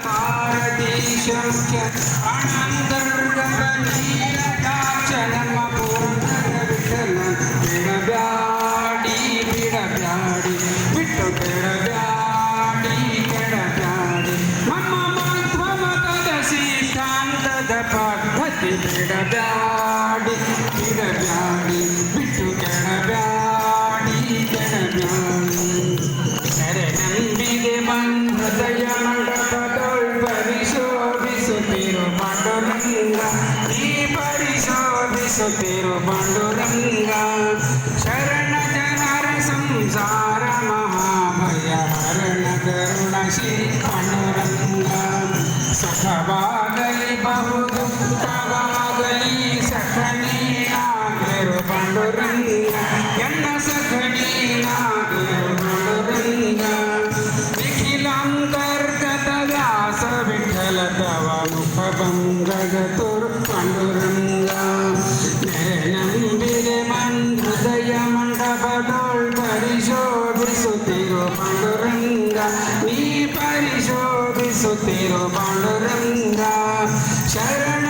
ಭಾರತೀಶಸ್ಯ ಅನಂತರ್ಗಣೀಯದಾಕ್ಷ ನಮ್ಮ ಪುರಂದರ ವಿಠಲ ಬಿಡಬ್ಯಾಡಿ ಬಿಡಬ್ಯಾಡಿ ಬಿಟ್ಟು ಬಿಡಬ್ಯಾಡಿ ಕೆಡಬ್ಯಾಡಿ ನಮ್ಮ ಮಧ್ವ ಮತದ ಸಿದ್ಧಾಂತದ ಪದ್ಧತಿ ಬಿಡಬ್ಯಾಡಿ ಬಿಡಬ್ಯಾಡಿ ಬಿಟ್ಟು ಕೆಡಬ್ಯಾಡಿ ಕೆಡಬ್ಯಾಡಿ ನಂಬಿದೆ ಹೃದಯ ಮಂಡಪದೊಳ್ ಪರಿಶೋಭಿಸುತ್ತಿರು ಪಾಂಡುರಂಗ ಈ ಪರಿಶೋಭಿಸುತ್ತಿರು ಪಾಂಡುರಂಗ ಶರಣ ಜನರ ಸಂಸಾರ ಮಹಾಭಯ ಹರಣ ಕರುಣ ಶ್ರೀ ಪಾಂಡುರಂಗ ಸುಖವಾಗಲಿ ಬಹು ದುಃಖವಾಗಲಿ ಸಖನೀನಾಗಿರು ಪಾಂಡುರಂಗ ಎನ್ನ ಸಖನೀನಾಗಿರು ಪಾಂಡುರಂಗ ನಿಖಿಲಾಂತರ್ಗತ ವ್ಯಾಸ ವಿಠಲ ತವ ಮುಖಭಂಗಗತುರ್ ಪಾಂಡುರಂಗ ನಂಬಿದೆ ಹೃದಯ ಮಂಡಪದೊಳ್ ಪರಿಶೋಭಿಸುತ್ತಿರು ಪಾಂಡುರಂಗ ನೀ ಪರಿಶೋಭಿಸುತ್ತಿರು ಪಾಂಡುರಂಗ ಶರಣ